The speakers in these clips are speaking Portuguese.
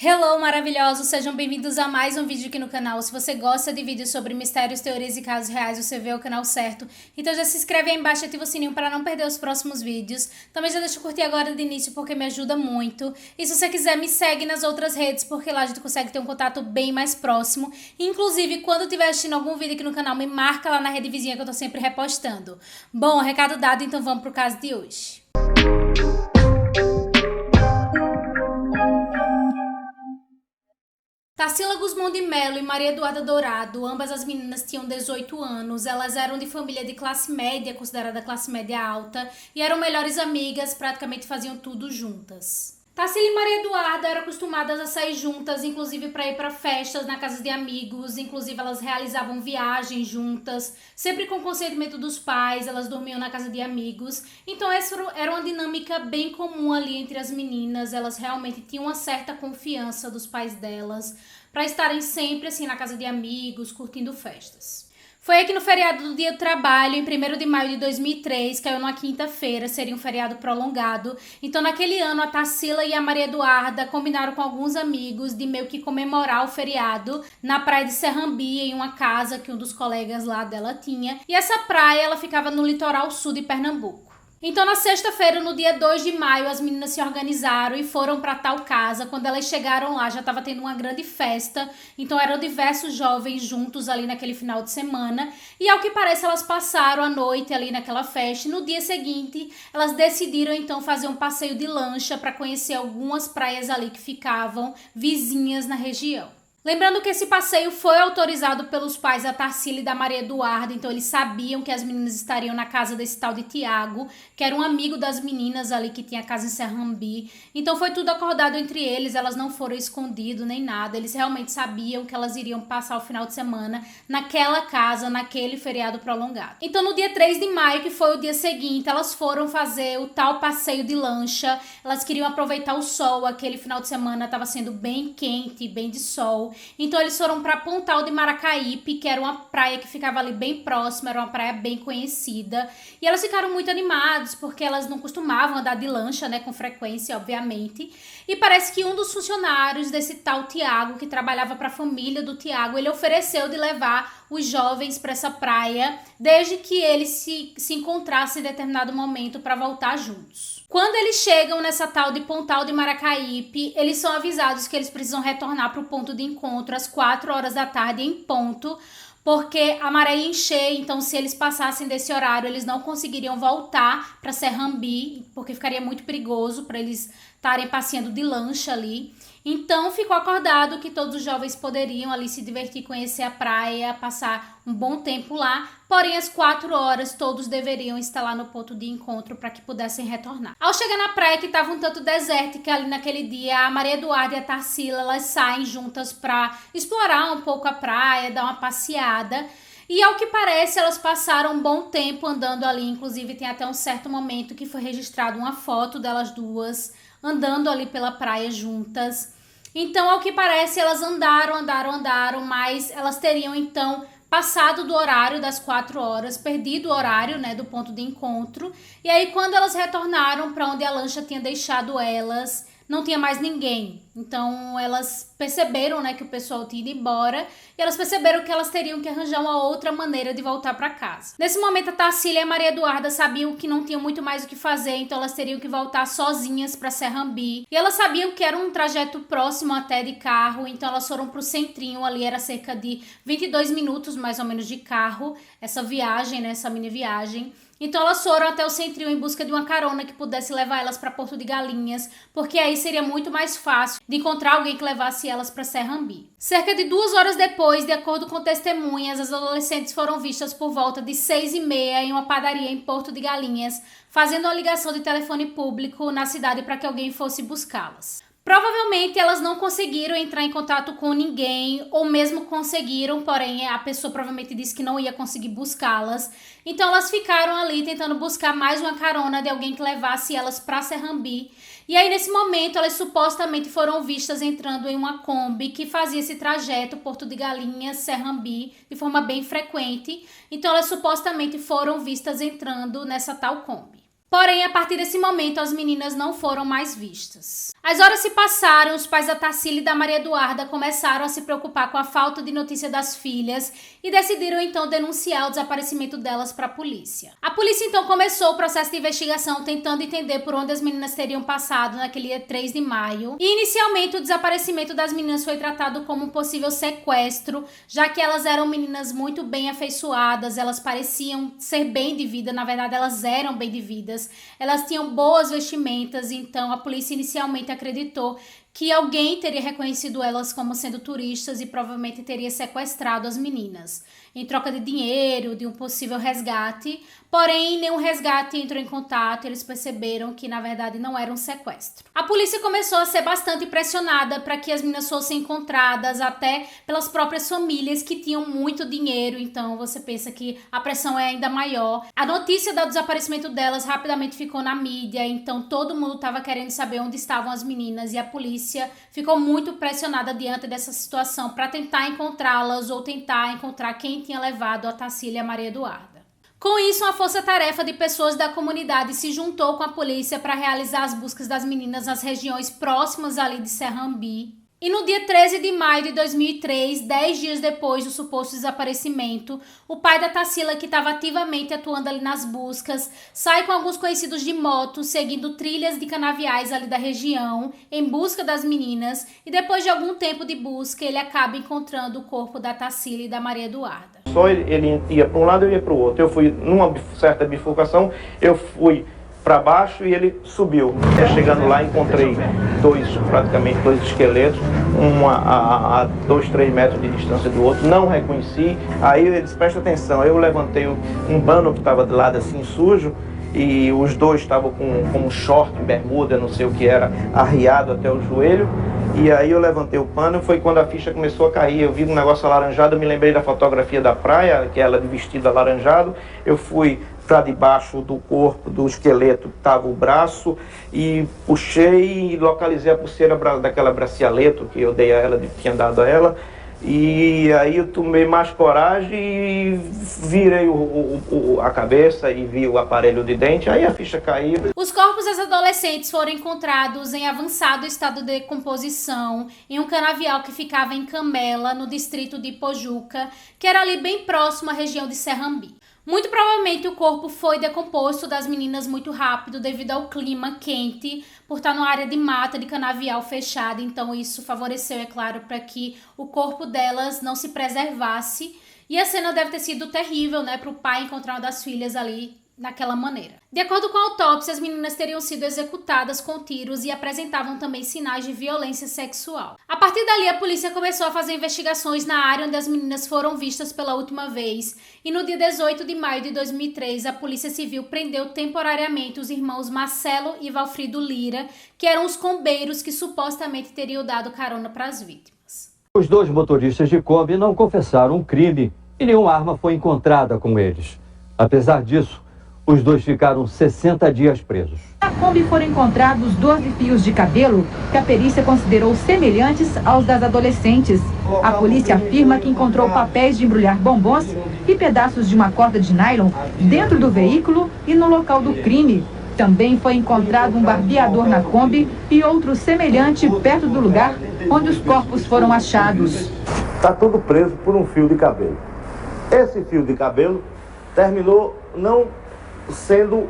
Hello, maravilhosos! Sejam bem-vindos a mais um vídeo aqui no canal. Se você gosta de vídeos sobre mistérios, teorias e casos reais, você vê o canal certo. Então já se inscreve aí embaixo e ativa o sininho para não perder os próximos vídeos. Também já deixa eu curtir agora de início porque me ajuda muito. E se você quiser, me segue nas outras redes, porque lá a gente consegue ter um contato bem mais próximo. Inclusive, quando estiver assistindo algum vídeo aqui no canal, me marca lá na rede vizinha que eu tô sempre repostando. Bom, recado dado, então vamos pro caso de hoje. Tarsila Guzmão de Mello e Maria Eduarda Dourado, ambas as meninas tinham 18 anos, elas eram de família de classe média, considerada classe média alta, e eram melhores amigas, praticamente faziam tudo juntas. Tarsila e Maria Eduarda eram acostumadas a sair juntas, inclusive para ir para festas na casa de amigos, inclusive elas realizavam viagens juntas, sempre com consentimento dos pais, elas dormiam na casa de amigos. Então essa era uma dinâmica bem comum ali entre as meninas, elas realmente tinham uma certa confiança dos pais delas para estarem sempre assim na casa de amigos, curtindo festas. Foi aí que no feriado do Dia do Trabalho, em 1º de maio de 2003, caiu numa quinta-feira, seria um feriado prolongado. Então, naquele ano, a Tarsila e a Maria Eduarda combinaram com alguns amigos de meio que comemorar o feriado na praia de Serrambi, em uma casa que um dos colegas lá dela tinha. E essa praia, ela ficava no litoral sul de Pernambuco. Então, na sexta-feira, no dia 2 de maio, as meninas se organizaram e foram para tal casa. Quando elas chegaram lá, já estava tendo uma grande festa. Então, eram diversos jovens juntos ali naquele final de semana. E, ao que parece, elas passaram a noite ali naquela festa. E no dia seguinte, elas decidiram, então, fazer um passeio de lancha para conhecer algumas praias ali que ficavam vizinhas na região. Lembrando que esse passeio foi autorizado pelos pais da Tarsila e da Maria Eduarda, então eles sabiam que as meninas estariam na casa desse tal de Tiago, que era um amigo das meninas ali que tinha casa em Serrambi. Então foi tudo acordado entre eles, elas não foram escondidos nem nada, eles realmente sabiam que elas iriam passar o final de semana naquela casa, naquele feriado prolongado. Então no dia 3 de maio, que foi o dia seguinte, elas foram fazer o tal passeio de lancha, elas queriam aproveitar o sol, aquele final de semana estava sendo bem quente, bem de sol. Então eles foram para Pontal de Maracaípe, que era uma praia que ficava ali bem próxima, era uma praia bem conhecida. E elas ficaram muito animadas, porque elas não costumavam andar de lancha, né, com frequência, obviamente. E parece que um dos funcionários desse tal Tiago, que trabalhava para a família do Tiago, ele ofereceu de levar os jovens para essa praia, desde que eles se encontrassem em determinado momento para voltar juntos. Quando eles chegam nessa tal de Pontal de Maracaípe, eles são avisados que eles precisam retornar para o ponto de encontro às 4 horas da tarde em ponto, porque a maré ia encher, então se eles passassem desse horário, eles não conseguiriam voltar para Serrambi, porque ficaria muito perigoso para eles estarem passeando de lancha ali. Então ficou acordado que todos os jovens poderiam ali se divertir, conhecer a praia, passar um bom tempo lá, porém às 4 horas todos deveriam estar lá no ponto de encontro para que pudessem retornar. Ao chegar na praia, que estava um tanto desértica ali naquele dia, a Maria Eduarda e a Tarsila, elas saem juntas para explorar um pouco a praia, dar uma passeada. E ao que parece, elas passaram um bom tempo andando ali, inclusive tem até um certo momento que foi registrado uma foto delas duas andando ali pela praia juntas. Então, ao que parece, elas andaram, mas elas teriam então passado do horário das 4 horas, perdido o horário, né, do ponto de encontro. E aí, quando elas retornaram para onde a lancha tinha deixado elas, não tinha mais ninguém. Então elas perceberam, né, que o pessoal tinha ido embora e elas perceberam que elas teriam que arranjar uma outra maneira de voltar para casa. Nesse momento a Tarsila e a Maria Eduarda sabiam que não tinham muito mais o que fazer, então elas teriam que voltar sozinhas para Serrambi. E elas sabiam que era um trajeto próximo até de carro, então elas foram pro centrinho ali, era cerca de 22 minutos mais ou menos de carro, essa viagem, né, essa mini viagem. Então elas foram até o centrinho em busca de uma carona que pudesse levar elas para Porto de Galinhas, porque aí seria muito mais fácil de encontrar alguém que levasse elas para Serrambi. Cerca de 2 horas depois, de acordo com testemunhas, as adolescentes foram vistas por volta de 6h30 em uma padaria em Porto de Galinhas, fazendo uma ligação de telefone público na cidade para que alguém fosse buscá-las. Provavelmente elas não conseguiram entrar em contato com ninguém, ou mesmo conseguiram, porém a pessoa provavelmente disse que não ia conseguir buscá-las. Então elas ficaram ali tentando buscar mais uma carona de alguém que levasse elas para Serrambi. E aí nesse momento elas supostamente foram vistas entrando em uma Kombi que fazia esse trajeto Porto de Galinhas, Serrambi, de forma bem frequente. Então elas supostamente foram vistas entrando nessa tal Kombi. Porém, a partir desse momento, as meninas não foram mais vistas. As horas se passaram, os pais da Tarsila e da Maria Eduarda começaram a se preocupar com a falta de notícia das filhas e decidiram então denunciar o desaparecimento delas para a polícia. A polícia então começou o processo de investigação tentando entender por onde as meninas teriam passado naquele dia 3 de maio. E inicialmente o desaparecimento das meninas foi tratado como um possível sequestro, já que elas eram meninas muito bem afeiçoadas, elas pareciam ser bem de vida, na verdade elas eram bem de vida. Elas tinham boas vestimentas, então a polícia inicialmente acreditou que alguém teria reconhecido elas como sendo turistas e provavelmente teria sequestrado as meninas, em troca de dinheiro, de um possível resgate. Porém, nenhum resgate entrou em contato, eles perceberam que na verdade não era um sequestro. A polícia começou a ser bastante pressionada para que as meninas fossem encontradas, até pelas próprias famílias que tinham muito dinheiro, então você pensa que a pressão é ainda maior. A notícia do desaparecimento delas rapidamente ficou na mídia, então todo mundo estava querendo saber onde estavam as meninas e a polícia ficou muito pressionada diante dessa situação para tentar encontrá-las ou tentar encontrar quem tinha levado a Tarsila e a Maria Eduarda. Com isso, uma força-tarefa de pessoas da comunidade se juntou com a polícia para realizar as buscas das meninas nas regiões próximas ali de Serrambi. E no dia 13 de maio de 2003, 10 dias depois do suposto desaparecimento, o pai da Tarsila, que estava ativamente atuando ali nas buscas, sai com alguns conhecidos de moto, seguindo trilhas de canaviais ali da região, em busca das meninas, e depois de algum tempo de busca, ele acaba encontrando o corpo da Tarsila e da Maria Eduarda. Só ele ia para um lado, eu ia para o outro. Eu fui numa certa bifurcação, eu fui para baixo e ele subiu. Chegando lá, encontrei praticamente dois esqueletos, um a 2, 3 metros de distância do outro. Não reconheci. Aí ele disse, presta atenção, eu levantei um pano que estava do lado assim sujo, e os dois estavam com um short, bermuda, não sei o que era, arriado até o joelho. E aí eu levantei o pano, foi quando a ficha começou a cair. Eu vi um negócio alaranjado, eu me lembrei da fotografia da praia, que ela de vestido alaranjado. Eu fui para debaixo do corpo, do esqueleto, estava o braço, e puxei e localizei a pulseira daquela bracialeto que eu dei a ela, tinha dado a ela. E aí eu tomei mais coragem e virei a cabeça e vi o aparelho de dente, aí a ficha caiu. Os corpos das adolescentes foram encontrados em avançado estado de decomposição em um canavial que ficava em Camela, no distrito de Pojuca, que era ali bem próximo à região de Serrambi. Muito provavelmente o corpo foi decomposto das meninas muito rápido devido ao clima quente, por estar numa área de mata, de canavial fechada, então isso favoreceu, é claro, para que o corpo delas não se preservasse. E a cena deve ter sido terrível, né, para o pai encontrar uma das filhas ali daquela maneira. De acordo com a autópsia, as meninas teriam sido executadas com tiros e apresentavam também sinais de violência sexual. A partir dali, a polícia começou a fazer investigações na área onde as meninas foram vistas pela última vez, e no dia 18 de maio de 2003, a Polícia Civil prendeu temporariamente os irmãos Marcelo e Valfrido Lira, que eram os combeiros que supostamente teriam dado carona para as vítimas. Os dois motoristas de Kombi não confessaram o crime e nenhuma arma foi encontrada com eles. Apesar disso, os dois ficaram 60 dias presos. Na Kombi foram encontrados 12 fios de cabelo que a perícia considerou semelhantes aos das adolescentes. A polícia afirma que encontrou papéis de embrulhar bombons e pedaços de uma corda de nylon dentro do veículo e no local do crime. Também foi encontrado um barbeador na Kombi e outro semelhante perto do lugar onde os corpos foram achados. Está tudo preso por um fio de cabelo. Esse fio de cabelo terminou não sendo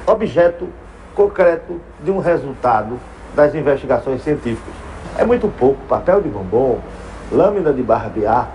objeto concreto de um resultado das investigações científicas. É muito pouco, papel de bombom, lâmina de barbear,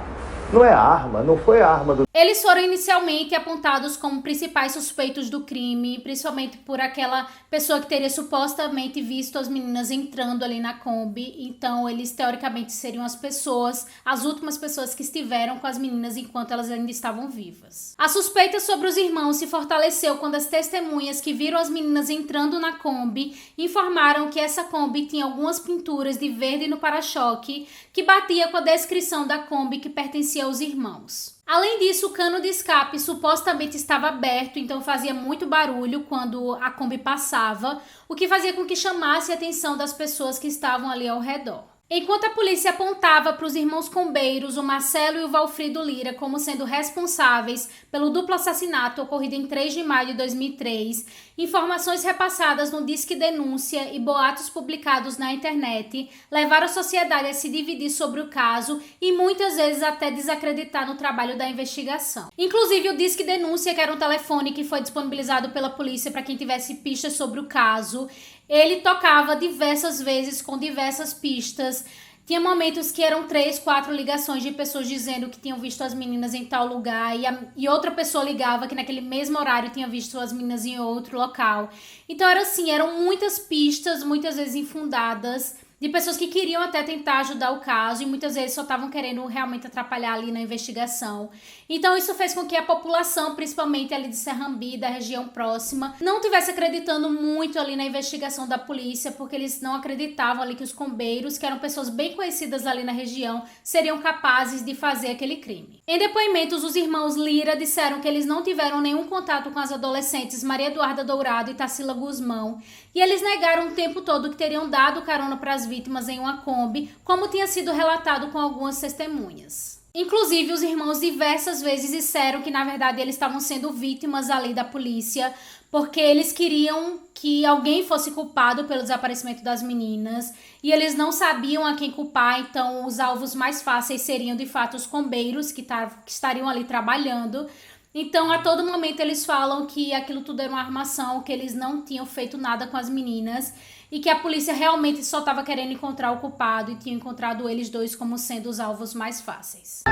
não é arma, não foi arma do... Eles foram inicialmente apontados como principais suspeitos do crime, principalmente por aquela pessoa que teria supostamente visto as meninas entrando ali na Kombi. Então, eles teoricamente seriam as últimas pessoas que estiveram com as meninas enquanto elas ainda estavam vivas. A suspeita sobre os irmãos se fortaleceu quando as testemunhas que viram as meninas entrando na Kombi informaram que essa Kombi tinha algumas pinturas de verde no para-choque que batia com a descrição da Kombi que pertencia aos irmãos. Além disso, o cano de escape supostamente estava aberto, então fazia muito barulho quando a Kombi passava, o que fazia com que chamasse a atenção das pessoas que estavam ali ao redor. Enquanto a polícia apontava para os irmãos Combeiros, o Marcelo e o Valfrido Lira, como sendo responsáveis pelo duplo assassinato ocorrido em 3 de maio de 2003, informações repassadas no Disque Denúncia e boatos publicados na internet levaram a sociedade a se dividir sobre o caso e muitas vezes até desacreditar no trabalho da investigação. Inclusive o Disque Denúncia, que era um telefone que foi disponibilizado pela polícia para quem tivesse pistas sobre o caso, ele tocava diversas vezes com diversas pistas. Tinha momentos que eram 3, 4 ligações de pessoas dizendo que tinham visto as meninas em tal lugar e outra pessoa ligava que naquele mesmo horário tinha visto as meninas em outro local. Então era assim, eram muitas pistas, muitas vezes infundadas, de pessoas que queriam até tentar ajudar o caso e muitas vezes só estavam querendo realmente atrapalhar ali na investigação. Então isso fez com que a população, principalmente ali de Serrambi, da região próxima, não estivesse acreditando muito ali na investigação da polícia, porque eles não acreditavam ali que os combeiros, que eram pessoas bem conhecidas ali na região, seriam capazes de fazer aquele crime. Em depoimentos, os irmãos Lira disseram que eles não tiveram nenhum contato com as adolescentes Maria Eduarda Dourado e Tarsila Guzmão, e eles negaram o tempo todo que teriam dado carona para as vítimas em uma Kombi, como tinha sido relatado com algumas testemunhas. Inclusive, os irmãos diversas vezes disseram que, na verdade, eles estavam sendo vítimas ali da polícia, porque eles queriam que alguém fosse culpado pelo desaparecimento das meninas, e eles não sabiam a quem culpar, então os alvos mais fáceis seriam, de fato, os combeiros que estariam ali trabalhando. Então, a todo momento, eles falam que aquilo tudo era uma armação, que eles não tinham feito nada com as meninas e que a polícia realmente só estava querendo encontrar o culpado e tinha encontrado eles dois como sendo os alvos mais fáceis.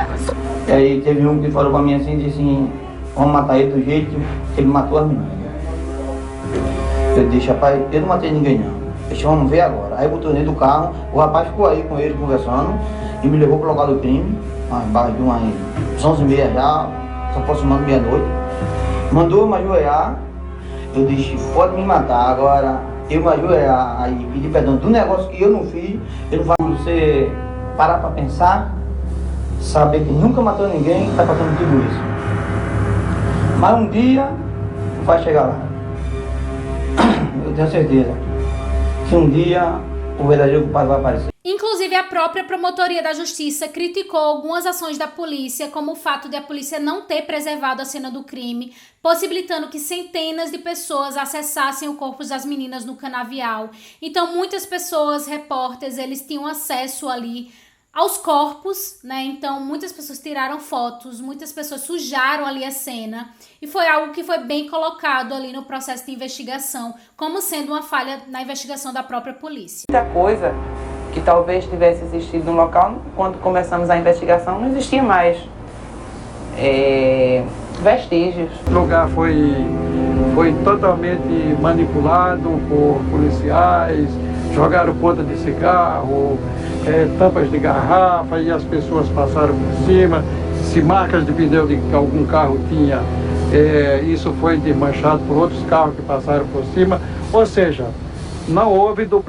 E aí teve um que falou pra mim assim, disse assim, vamos matar ele do jeito que ele matou as meninas. Eu disse, rapaz, eu não matei ninguém não. Deixa, vamos ver agora. Aí eu botou dentro do carro, o rapaz ficou aí com ele conversando e me levou pro local do crime, embaixo de umas 11h30 já, se aproximando meia-noite, mandou eu me ajoelhar, eu disse, pode me matar, agora eu me ajoelhar aí, pedir perdão do negócio que eu não fiz, eu não faço você parar para pensar, saber que nunca matou ninguém, está passando tudo isso. Mas um dia vai chegar lá, eu tenho certeza, que um dia o verdadeiro culpado vai aparecer. Inclusive, a própria Promotoria da Justiça criticou algumas ações da polícia, como o fato de a polícia não ter preservado a cena do crime, possibilitando que centenas de pessoas acessassem o corpo das meninas no canavial. Então, muitas pessoas, repórteres, eles tinham acesso ali aos corpos, né? Então, muitas pessoas tiraram fotos, muitas pessoas sujaram ali a cena, e foi algo que foi bem colocado ali no processo de investigação, como sendo uma falha na investigação da própria polícia. Muita coisa que talvez tivesse existido no local, quando começamos a investigação, não existia mais vestígios. O lugar foi totalmente manipulado por policiais, jogaram ponta de cigarro, tampas de garrafa, e as pessoas passaram por cima. Se marcas de pneu de que algum carro tinha, isso foi desmanchado por outros carros que passaram por cima. Ou seja, não houve dos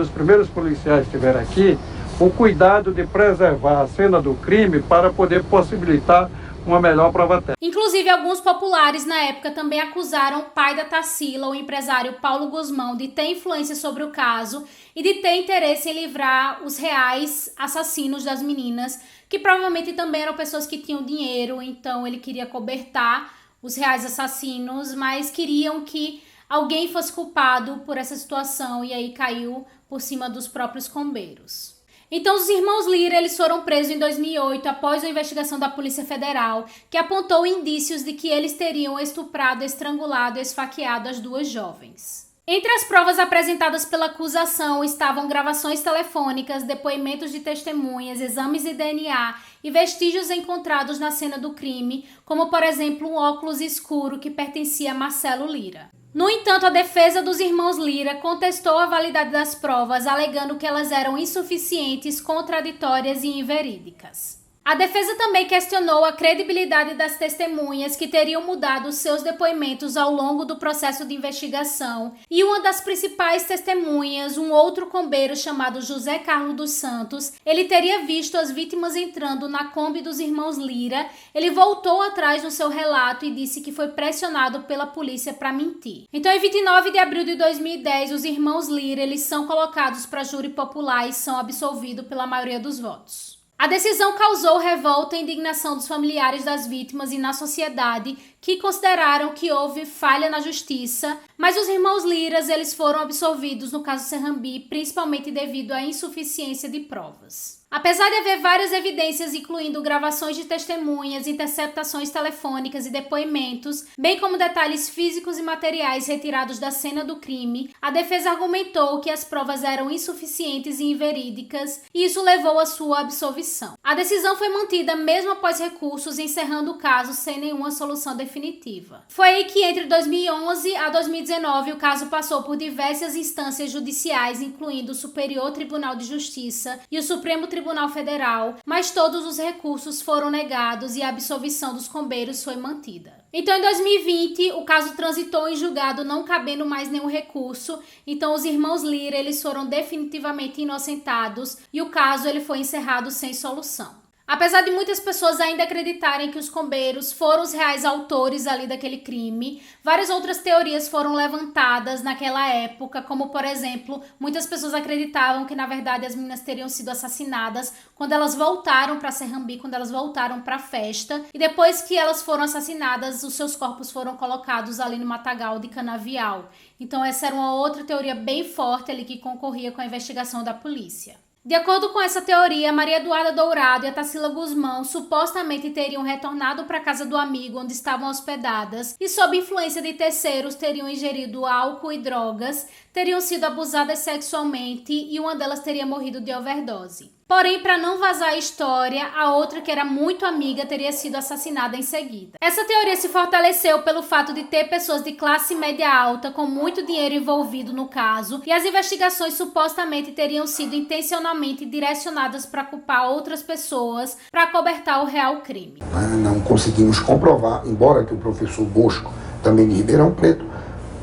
primeiros policiais que estiveram aqui o cuidado de preservar a cena do crime para poder possibilitar uma melhor prova técnica. Inclusive, alguns populares na época também acusaram o pai da Tarsila, o empresário Paulo Guzmão, de ter influência sobre o caso e de ter interesse em livrar os reais assassinos das meninas, que provavelmente também eram pessoas que tinham dinheiro, então ele queria cobertar os reais assassinos, mas queriam que alguém fosse culpado por essa situação, e aí caiu por cima dos próprios combeiros. Então, os irmãos Lira, eles foram presos em 2008 após a investigação da Polícia Federal, que apontou indícios de que eles teriam estuprado, estrangulado e esfaqueado as duas jovens. Entre as provas apresentadas pela acusação estavam gravações telefônicas, depoimentos de testemunhas, exames de DNA e vestígios encontrados na cena do crime, como, por exemplo, um óculos escuro que pertencia a Marcelo Lira. No entanto, a defesa dos irmãos Lira contestou a validade das provas, alegando que elas eram insuficientes, contraditórias e inverídicas. A defesa também questionou a credibilidade das testemunhas que teriam mudado seus depoimentos ao longo do processo de investigação, e uma das principais testemunhas, um outro combeiro chamado José Carlos dos Santos, ele teria visto as vítimas entrando na Kombi dos irmãos Lira. Ele voltou atrás no seu relato e disse que foi pressionado pela polícia para mentir. Então, em 29 de abril de 2010, os irmãos Lira, eles são colocados para júri popular e são absolvidos pela maioria dos votos. A decisão causou revolta e indignação dos familiares das vítimas e na sociedade, que consideraram que houve falha na justiça, mas os irmãos Liras, eles foram absolvidos no caso Serrambi, principalmente devido à insuficiência de provas. Apesar de haver várias evidências, incluindo gravações de testemunhas, interceptações telefônicas e depoimentos, bem como detalhes físicos e materiais retirados da cena do crime, a defesa argumentou que as provas eram insuficientes e inverídicas, e isso levou à sua absolvição. A decisão foi mantida mesmo após recursos, encerrando o caso sem nenhuma solução definitiva. Foi aí que entre 2011 a 2019 o caso passou por diversas instâncias judiciais, incluindo o Superior Tribunal de Justiça e o Supremo Tribunal Federal, mas todos os recursos foram negados e a absolvição dos combeiros foi mantida. Então, em 2020, o caso transitou em julgado, não cabendo mais nenhum recurso. Então, os irmãos Lira, eles foram definitivamente inocentados e o caso ele foi encerrado sem solução. Apesar de muitas pessoas ainda acreditarem que os combeiros foram os reais autores ali daquele crime, várias outras teorias foram levantadas naquela época, como, por exemplo, muitas pessoas acreditavam que, na verdade, as meninas teriam sido assassinadas quando elas voltaram para Serrambi, quando elas voltaram para a festa, e depois que elas foram assassinadas, os seus corpos foram colocados ali no matagal de canavial. Então, essa era uma outra teoria bem forte ali que concorria com a investigação da polícia. De acordo com essa teoria, Maria Eduarda Dourado e a Tarsila Guzmão supostamente teriam retornado para a casa do amigo onde estavam hospedadas e, sob influência de terceiros, teriam ingerido álcool e drogas, teriam sido abusadas sexualmente e uma delas teria morrido de overdose. Porém, para não vazar a história, a outra, que era muito amiga, teria sido assassinada em seguida. Essa teoria se fortaleceu pelo fato de ter pessoas de classe média alta com muito dinheiro envolvido no caso, e as investigações supostamente teriam sido intencionalmente direcionadas para culpar outras pessoas para acobertar o real crime. Não conseguimos comprovar, embora que o professor Bosco, também de Ribeirão Preto,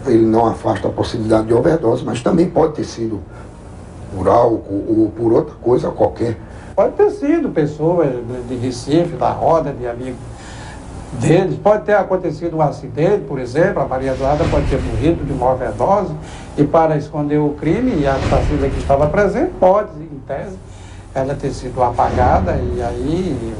ele não afasta a possibilidade de overdose, mas também pode ter sido por álcool ou por outra coisa qualquer. Pode ter sido pessoas de Recife, da roda de amigos deles, pode ter acontecido um acidente, por exemplo, a Maria Eduarda pode ter morrido de uma overdose e, para esconder o crime, e a Tarsila que estava presente, pode, em tese, ela ter sido apagada e aí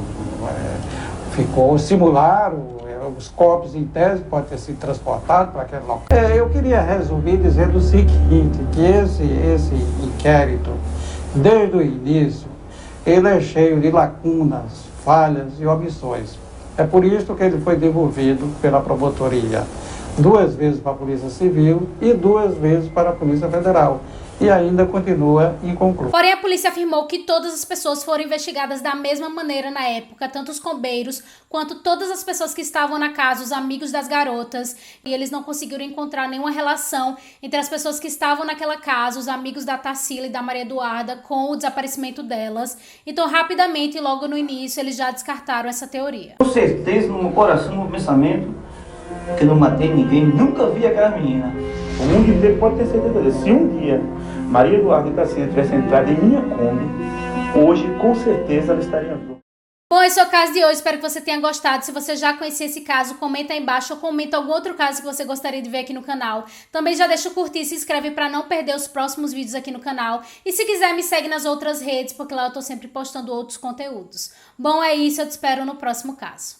simularam, os corpos em tese podem ter sido transportados para aquele local. Eu queria resumir dizendo o seguinte, que esse inquérito, desde o início, ele é cheio de lacunas, falhas e omissões. É por isso que ele foi devolvido pela promotoria 2 vezes para a Polícia Civil e 2 vezes para a Polícia Federal. E ainda continua inconcluso. Porém, a polícia afirmou que todas as pessoas foram investigadas da mesma maneira na época, tanto os combeiros quanto todas as pessoas que estavam na casa, os amigos das garotas, e eles não conseguiram encontrar nenhuma relação entre as pessoas que estavam naquela casa, os amigos da Tarsila e da Maria Eduarda, com o desaparecimento delas. Então, rapidamente, logo no início, eles já descartaram essa teoria. Com certeza, no meu coração, no meu pensamento, que não matei ninguém, nunca vi aquela menina. O mundo inteiro pode ter certeza disso. Se um dia Maria Eduarda e Tarsila tivessem entrado em minha Kombi, hoje com certeza ela estaria viva. Bom, esse é o caso de hoje, espero que você tenha gostado. Se você já conhecia esse caso, comenta aí embaixo ou comenta algum outro caso que você gostaria de ver aqui no canal. Também já deixa o curtir e se inscreve para não perder os próximos vídeos aqui no canal. E se quiser, me segue nas outras redes, porque lá eu tô sempre postando outros conteúdos. Bom, é isso, eu te espero no próximo caso.